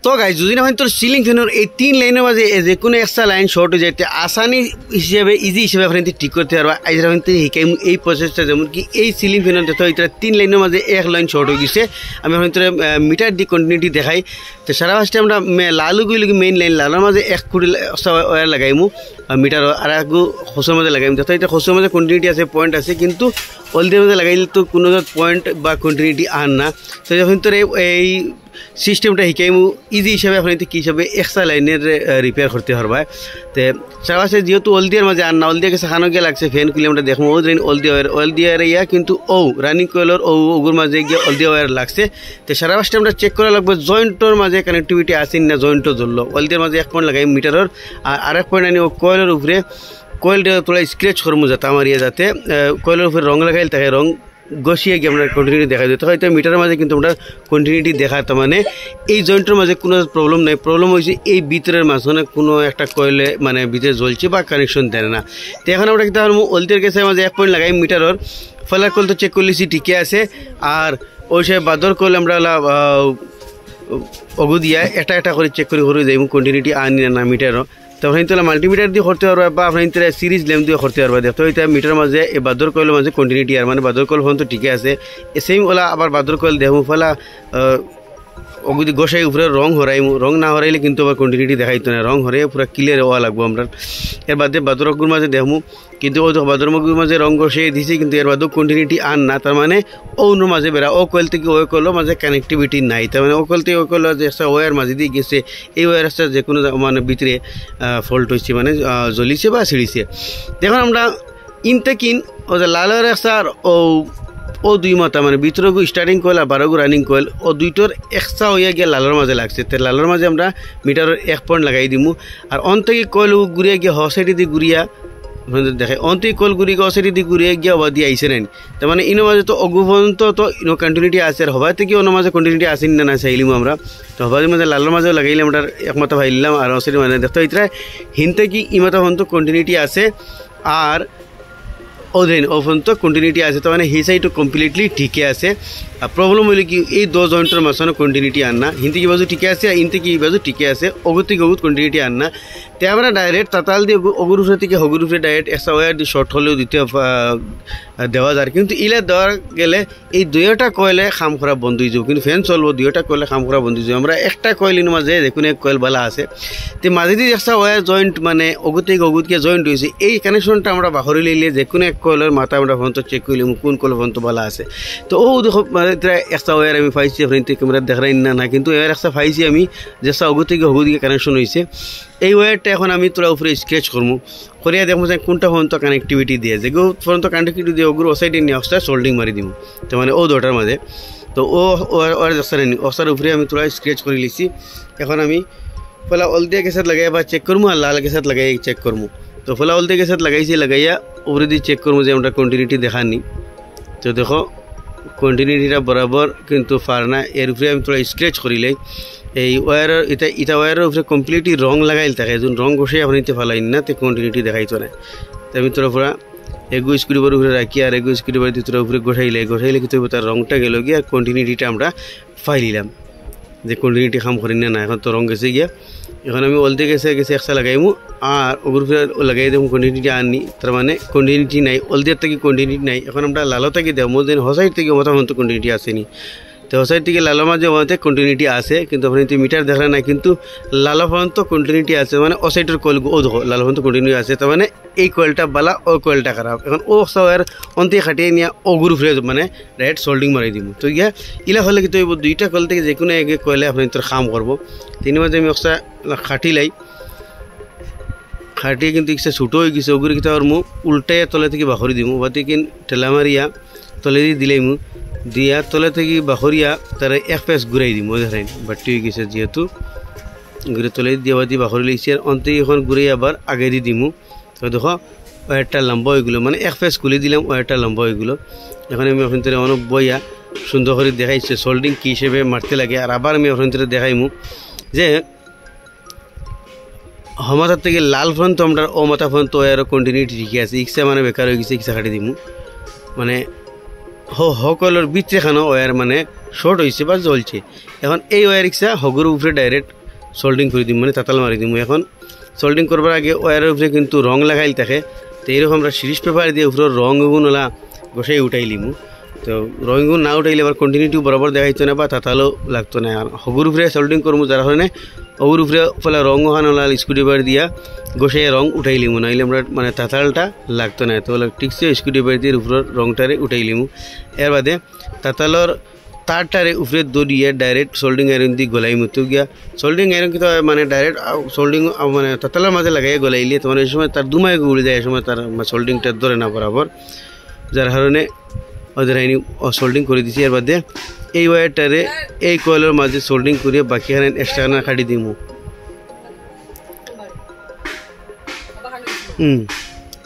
তো গাইজ যদি না তোর সিলিং ফ্যানের এই 3 লাইনের মাঝে যে কোনো এক্সট্রা লাইন শর্ট হয়ে যায় আসানি হিসেবে ইজি হিসেবে আপনি ঠিক করতে পারবা। আজ শিখাই এই প্রসেসটা, যেমন কি এই সিলিং ফ্যানের দেখো এটা 3 লাইনের মাঝে এক লাইন শর্ট হয়ে গেছে। আমি এখন মিটার দি কন্টিনিউটি দেখাই। তো সারা ফার্স্টে আমরা লালু গুলি মেইন লাইন লালের মাঝে 1 ফুট ওয়্যার লাগাইমু মিটার, আর একটু খোসের মধ্যে লাগাইমু। দেখো এটা খোসের মধ্যে কন্টিনিউটি আছে, পয়েন্ট আছে, কিন্তু হলদির মধ্যে লাগাইলে তো কোনো পয়েন্ট বা কন্টিনিউটি আন না। তো যখন তোর এই সিস্টেমটা শিকাইমু ইজি হিসাবে আপনি কী হিসাবে এক্সট্রা লাইনের রিপেয়ার করতে পারবা। তো সারাসে যেহেতু অলদিয়ার মাঝে আর না অলদিয়া গেছে খানো গিয়ে লাগছে ফ্যান খুলে আমরা দেখবো অলদিয়ার ইয়া কিন্তু রানিং কয়েলর ওগুর মাঝে গিয়ে অলদিয়া ওয়ার লাগছে। তো সারা ফার্স্টে আমরা চেক করা লাগবে জয়েন্টর মাঝে কানেক্টিভিটি আসেন না, জয়েন্টও ধরলো অলদিয়ার মাঝে 1 পয়েন্ট লাগাই মিটারের, আর আরেক পয়েন্ট আনি কয়েলের উপরে কয়েলটা তোলা স্ক্রেচ করবো যাতে আমার ইয়ে যাতে কয়েলের উপরে রং লাগাইলে তাকে রং গছিয়ে গিয়ে আমরা কন্টিনিউটি দেখা দিতে হয়তো মিটারের মাঝে কিন্তু আমরা কন্টিনিউটি দেখা, তার মানে এই জয়েন্টের মাঝে কোনো প্রবলেম নেই। প্রবলেম হয়েছে এই ভিতরের মাঝখানে কোনো একটা কয়েলে মানে ভিতরে জ্বলছে বা কানেকশন দেয় না। তো এখন আমরা কিন্তু অলতের কেসে মাঝে 1 পয়েন্ট লাগাই মিটারের ফলার কল তো চেক করলেছি ঠিকই আছে, আর ওই সে বাদর কল আমরা অগু দিয়া একটা করে চেক করে যাই কন্টিনিউটি আনি না মিটারও। তখন তোলা মাল্টিমিটার দিয়ে করতে পারবা বা আপনার সিরিজ ল্যাম্প দিয়ে করতে পারবা। দেখতে এটা মিটার মাঝে এই বাদর কয়েলের মাঝে কন্টিনিউটি আর মানে বাদর কয়েল ফোন তো ঠিকই আছে। সেম ওলা আবার বাদর কয়েল দেখবো ফলা ওগুদি গোসাই উপরে রং হরাইমু, রং না হরাইলে কিন্তু আবার কন্টিনিউটি দেখাইতো না, রং হরে পুরো ক্লিয়ার হওয়া লাগবো আমরা। এর বাদে বাদরগুর মাঝে দেখবো কিন্তু ও বাদরমগুর মাঝে রং গোসাই দিছে কিন্তু এর বাদেও কন্টিনিউটি আন না, তার মানে অন্য মাঝে বেড়া ও কয়েল থেকে ওই কয়েলের মাঝে কানেক্টিভিটি নাই। তার মানে ও কয়েল থেকে ওই কয়েল যে একটা ওয়ার মাঝে দিয়ে গেছে এই ওয়ারটা যে কোনো মানে ভিতরে ফল্ট হয়েছে মানে জ্বলিছে বা ছিঁড়িছে। দেখুন আমরা ইনতেকিন ও যে লালের একটা ও 2 মাথা মানে ভিতরগু স্টার্টিং কয়েল আর 12গু রানিং কয়েল ও দুইটোর এক্সট্রা হইয়া গিয়ে লালের মাঝে লাগছে। তো লালের মাঝে আমরা মিটারের 1 পয়েন্ট লাগাই দিমু, আর অন্তকে কয়েল ঘুরিয়া গিয়ে হসাইডি দিয়ে ঘুরিয়া দেখে অন্তই কয়েল ঘুরিয়ে হসাইডি দিয়ে ঘুরিয়ে গিয়ে হওয়া দিয়ে আইসে নেন। তার মানে ইনো মাঝে তো অগু পর্যন্ত তো ইনো কন্টিনিউটি আছে, আর হবার থেকে অন্য মাঝে কন্টিনিউটি আসেন না চাইলিমু আমরা। তো হবার মাঝে লালের মাঝেও লাগাইলে আমরা 1 মাথা ভাইলাম আর হসাইডি মানে দেখতে ইতরা হিনতে কি ই মাথা পর্যন্ত কন্টিনিউটি আছে আর ওদিন ও পর্যন্ত কন্টিনিউটি আছে, তার মানে হি সাইডও কমপ্লিটলি ঠিকই আছে। আর প্রবলেম হইলে কি এই 2 জয়েন্টের মাঝখানে কন্টিনিউটি আন না, হিন্দি কি বাজু ঠিকই আছে আর ইনতে কি বাজু ঠিকই আছে, অগুর থেকে অগুত কন্টিনিউটি আন না। তো আমরা ডাইরেক্ট তাতাল দিয়ে অগুর উপরে থেকে হগুর উপরে ডাইরেক্ট এক্সট্রা ওয়ার দিয়ে শর্ট হলেও দিতে দেওয়া যায়, কিন্তু ইলে দেওয়া গেলে এই 2টা কয়েলে খাম করা বন্ধ হয়ে যাব, কিন্তু ফ্যান চলবো 2টা কয়েলে খাম করা বন্ধ হয়ে যাব। আমরা একটা কয়েলির মাঝে দেখুন এক কয়েল বালা আছে, তো মাঝে দিয়ে এক্সট্রা ওয়ার জয়েন্ট মানে অগুত থেকে অগুতকে জয়েন্ট হয়েছে, এই কানেকশনটা আমরা বাহরে লইলে যে কোনো এক কয়েলের মাথা আমরা ফোন তো চেক করলাম কোন কয়েল ফোন তো বালা আছে। তো ও দেখো মানে এক্সট্রা ওয়ার আমি পাইছি আপনি ক্যামেরা দেখাই না কিন্তু এর একটা পাইছি আমি যে অগুত থেকে অগুতকে কানেকশন হয়েছে। এই ওয়ারটা এখন আমি তোরা উপরে স্কেচ করবো করিয়া দেখবো যে কোনটা পর্যন্ত কানেক্টিভিটি দিয়ে যে পর্যন্ত কানেক্টিভিটি দিয়ে ওগুলো ওসাইডে নিয়ে অক্সটা সোল্ডিং মারি দিব। তো মানে ও 2টার মাঝে তো ওর অক্সার উপরে আমি তোরা স্কেচ করে লিছি। এখন আমি ফলা অলদিয়া গ্যাসাত লাগাই বা চেক করবো আর লাল গ্যাসাত লাগাই চেক করবো। তো ফলা অলদিয়া গ্যাসাত লাগাইয়া উপরে দিয়ে চেক করবো যে আমরা কন্টিনিউটি দেখানি। তো দেখো কন্টিনিউটিটা বরাবর কিন্তু পার না, এর উপরে আমি তোরা স্ক্রেচ করিলে এই ওয়ারের এটা ওয়ারের উপরে কমপ্লিটলি রং লাগাইল থাকে, যখন রং ঘষে আপনি নিতে ফালাই না তো কন্টিনিউটি দেখাইতো না। তো আমি তোরা পুরা এগু স্ক্রুবার উপরে রাখি আর এগু স্ক্রুবার দিয়ে তোরা উপরে ঘষাইলে কিন্তু তার রংটা গেল গিয়ে আর কন্টিনিউটিটা আমরা ফাইলিলাম যে কন্টিনিউটি খাম করি না, এখন তো রং গেছে গিয়া। এখন আমি অলতে গেছে একসা লাগাইমু আর ওগুর উপরে লাগাই দেবো কন্টিনিউটি আনি, তার মানে কন্টিনিউটি নাই অলদিয়ার থেকে কন্টিনিউটি নাই। এখন আমরা লালো থেকে দেবো যেন হসাইড থেকে মতো কন্টিনিউটি আসেনি, তো হসাইড থেকে লালো মাঝে ওতে কন্টিনিউটি আছে কিন্তু আপনি মিটার দেখা না, কিন্তু লালো পর্যন্ত কন্টিনিউটি আছে মানে ওসাইডের কয়েল ও দেখো লালো পর্যন্ত কন্টিনিউ আছে, তার মানে এই কয়েলটা বালা ও কয়েলটা খারাপ। এখন ও সবার অন্তে খাটিয়ে নিয়ে ওগুর উপরে মানে ডাইরেক্ট সোল্ডিং মারি দিব। তো ইয়া ইলা হলে কিন্তু এই 2টা কয়েল থেকে যে কোনো এক কয়েলে আপনি তোর কাম করবো। তিনি মাঝে আমি অক্সা খাটিলাই খাটিয়ে কিন্তু ইচ্ছা ছুটো হয়ে গেছে ওগুলো কিন্তু আর মু উল্টাইয়া তলে থেকে বাহরি দিব বাতি কিন ঠেলা মারিয়া তলে দিয়ে দিলাই মু দিয়া তলে থেকে বাহরিয়া তারা 1 পেস ঘুরাই দিম ধরেন বাটি হয়ে গেছে যেহেতু ঘুরে তলে দিয়ে বাতি বাহরি লিখছি আর অন্তে এখন ঘুরে আবার আগে দিয়ে দিমু। তো দেখো ওয়ারটা লম্বা হয়েগুলো মানে 1 পেস খুলে দিলাম ওয়ারটা লম্বা হয়েগুলো। এখন আমি ওখান থেকে অনেক বইয়া সুন্দর করে দেখাইছে সোল্ডিং কী হিসেবে মারতে লাগে, আর আবার আমি ওখান থেকে দেখাইমু যে হমাতার থেকে লাল পর্যন্ত আমরা ও মাথা পর্যন্ত এর কন্টিনিউটি ঠিকই আছে, ইচ্ছা মানে বেকার হয়ে গেছে ইচ্ছা কাটি দিমু মানে হকলের ভিতরে খানো ওয়ার মানে শর্ট হয়েছে বা জ্বলছে। এখন এই ওয়ার রিক্সা হগর উপরে ডাইরেক্ট সোল্ডিং করে দিম, মানে তাতাল মারি দিম। এখন সোল্ডিং করবার আগে ওয়ারের উপরে কিন্তু রং লাগাইল থাকে, তো এইরকম আমরা সিরিজ পেপার দিয়ে উপরে রং গুণ ওলা গোসাই উঠাইলিমু। তো রঙগুণ না উঠাইলে আবার কন্টিনিউটি বরাবর দেখাইতো না বা তাতালও লাগতো না। আর হগুর উপরে সোল্ডিং করবো যার কারণে ওর উপরে ফলে রং ওখান ওলা স্ক্রুড্রাইভার দিয়া গোসাই রং উঠাইলিমু, নাইলে আমরা মানে তাতালটা লাগতো না। তো ঠিকছে স্ক্রুড্রাইভার দিয়ে উপরের রংটারে উঠাইলিমু। এর বাদে তাতালর তারটারে উপরে দড়িয়ে ডাইরেক্ট সোল্ডিং আয়রন দিয়ে গলাইমু। তো গিয়া সোল্ডিং আয়রন কিন্তু মানে ডাইরেক্ট সোল্ডিং মানে তাতালের মাঝে লাগাইয়ে গলাইলে তোমার এই সময় তার দুমায় উড়ে যায়, এই সময় তার সোল্ডিংটা ধরে না বরাবর, যার কারণে ওদের আইনি সোল্ডিং করে দিছি। এর বাদে এই ওয়্যারটারে এই কয়েলের মাঝে সোল্ডিং করিয়ে বাকি হারেন এক্সট্রা না কাটি দিমু।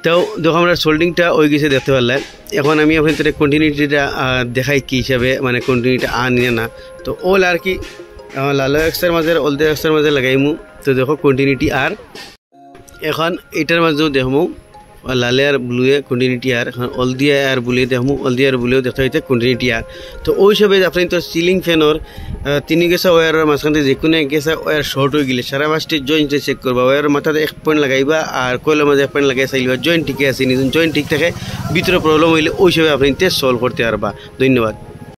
তাও দেখো আমরা সোল্ডিংটা ওই গেছে দেখতে পারলাম। এখন আমি আপনাদের কন্টিনিউটিটা দেখাই কী হিসাবে মানে কন্টিনিউটি নিয়ে না। তো ওল আর কি লাল এক্সের মাঝে অলদে এক্সের মাঝে লাগাইমু। তো দেখো কন্টিনিউটি আর এখন এটার মাঝেও দেখমু লালে আর ব্লুয়ে কন্টিনিউটি আর, এখন অলদিয়া আর বুলিয়ে দেখমু অলদিয়া আর বুলিয়েও দেখতে হইতে কন্টিনিউটি আর। তো ওই হিসাবে আপনি তো সিলিং ফ্যানের 3 গেছা ওয়ারের মাঝখানে যে কোনো এক গেছা ওয়ার শর্ট হয়ে গেলে সারা বাসটি জয়েন্টে চেক করবা, ওয়ারের মাথাতে 1 পয়েন্ট লাগাইবা আর কয়েলের মাঝে 1 পয়েন্ট লাগাই চাইবা জয়েন্ট ঠিকই আছে। নিজের জয়েন্ট ঠিক থাকে, ভিতরে প্রবলেম হইলে ওই হিসাবে আপনি সলভ করতে পারবা। ধন্যবাদ।